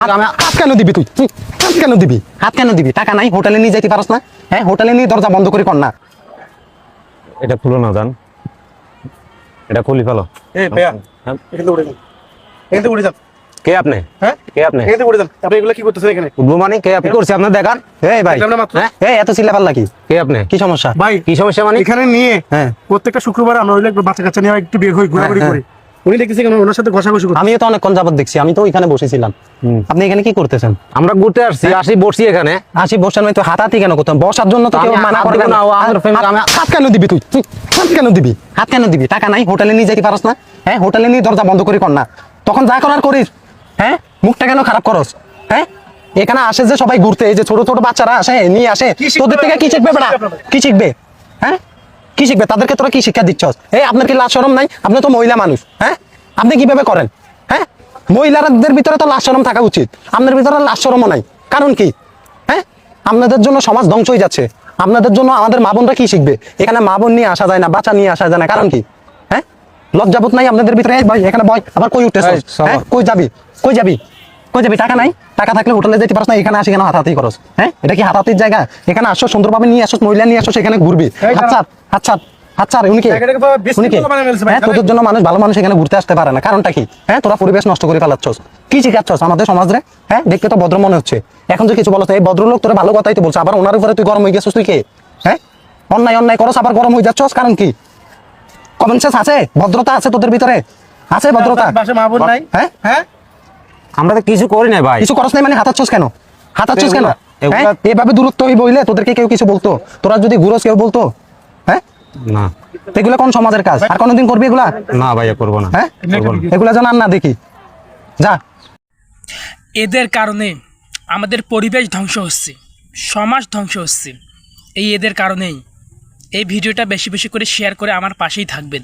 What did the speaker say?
হাত কেন দিবি তুই হাত কেন দিবি টাকা নাই হোটেলে নিয়ে যাইতে পারস না? হ্যাঁ, হোটেলে নিয়ে দরজা বন্ধ করে কর না। এটা খুলো না জান, এটা খুলি ফেলো। এই ভাইয়া এখান থেকে উঠে যান, এখান থেকে উঠে যান। কে আপনি? হ্যাঁ কে আপনি? এখান থেকে উঠে যান। আপনি এগুলো কি করতেছেন এখানে? উঠবো মানে কে আপনি? করছি আপনার দেখান। এই ভাই, দেখলাম না মাত্র। হ্যাঁ? এই এত চিল্লাপাল্লা কি? কে আপনি? কি সমস্যা? ভাই কি সমস্যা মানে? এখানে নিয়ে হ্যাঁ, প্রত্যেকটা শুক্রবার আমরা ওই বাচ্চা কাচ্চা নিয়ে একটু বের হই ঘোরাঘুরি হ্যাঁ, করি। উনি দেখতেছি কেন ওনার সাথে ঘষাঘষি করতে? আমিও তো অনেকক্ষণ যাবত দেখছি, আমি তো ওইখানে বসেছিলাম। আপনি এখানে কি করতেছেন? আমরা ঘুরতে আসছি, আসি বসছি এখানে। আসি বসার মানে তো হাতাহাতি কেন করতাম? বসার জন্য তো কেউ আমি মানা হাত করে দিব না। না, ও আমার family, আমি- হাত কেন দিবি তুই হাত কেন দিবি? টাকা নাই হোটেলে নিয়ে যাইতে পারস না? হ্যাঁ, হোটেলে নিয়ে দরজা বন্ধ করে কর না। তখন যা করার করিস। হ্যাঁ, মুখটা কেন খারাপ করস? হ্যাঁ, এখানে আসে যে সবাই ঘুরতে, এই যে ছোট ছোট বাচ্চারা আসে নিয়ে আসে, কি শিখবে তোদের থেকে কি আপনাদের? শিখবে বেটা? কি শিখবে আপনাদের? কি শিখবে? হ্যাঁ, কি শিখবে? তাদেরকে তোরা কি শিক্ষা দিচ্ছস? এই আপনার কি লাজ শরম নাই? আপনি তো মহিলা মানুষ। হ্যাঁ, আপনি কিভাবে করেন? হ্যাঁ, মহিলাদের ভিতরে তো লাজ শরম থাকা উচিত, আপনার ভিতরে লাজ শরমও নাই। কারণ কি? হ্যাঁ, আপনাদের জন্য সমাজ ধ্বংস হয়ে যাচ্ছে। আপনাদের জন্য আমাদের মা বোনরা কি শিখবে? এখানে মা বোন নিয়ে আসা যায় না, বাচ্চা নিয়ে আসা যায় না, কারণ কি? হ্যাঁ, লজ্জাবোধ নাই আপনাদের ভিতরে? এই ভাই এখানে বয়, আবার কই উঠতেছ? এই, সবার। হ্যাঁ, কই যাবি? কই যাবি? কই যাবি? টাকা নাই? টাকা থাকলে হোটেলে যেতে পারছ না, এখানে আসি কেন হাতাহাতি করস? হ্যাঁ, এটা কি হাতাহাতির জায়গা? এখানে আসো সুন্দরভাবে নিয়ে আসো, মহিলা নিয়ে আসো, সেখানে ঘুরবি। এই হাত ছাড়, হাত ছাড়, হাত ছাড়। উনি কে? জায়গাটাকে বাবা বেশি উনি কে? ভালো বানিয়ে ফেলছে ভাই, হ্যাঁ, তোদের জন্য মানুষ, ভালো মানুষ এখানে ঘুরতে আসতে পারে না, কারণটা কি? হ্যাঁ, তোরা পরিবেশ নষ্ট করে ফেলাচ্ছস। কি শিখাচ্ছস আমাদের সমাজে? হ্যাঁ, দেখতে তো ভদ্র মনে হচ্ছে, এখন যে কিছু বলছ, এই ভদ্রলোক তোরা ভালো কথাই তো বলছে, আবার ওনার উপরে তুই গরম হয়ে গেছিস। তুই কে? হ্যাঁ, অন্যায় অন্যায় করস আবার গরম হয়ে যাচ্ছস, কারণ কি? কমন সেন্স আছে? ভদ্রতা আছে তোদের ভিতরে? আছে ভদ্রতা? বাসা মা বোন নাই? হ্যাঁ, হ্যাঁ আমরা তো কিছু করি না ভাই। কিছু করস নাই মানে হাতাচ্ছস কেন? হাতাচ্ছস কেন? এগুলা- হ্যাঁ, এভাবে দূরত্ব হই বইলে তোদেরকে কেউ কিছু বলতো? তোরা যদি ঘুরস কেউ বলতো? হ্যাঁ, না তো এগুলা কোন সমাজের কাজ? আর কোনোদিন করবি এগুলা? না ভাইয়া, করবো না। হ্যাঁ, করবো না। এগুলা যেন আর না দেখি। যা। এদের কারণে আমাদের পরিবেশ ধ্বংস হচ্ছে, সমাজ ধ্বংস হচ্ছে। এদের কারণেই এই ভিডিওটা বেশি বেশি করে শেয়ার করে আমার পাশেই থাকবেন।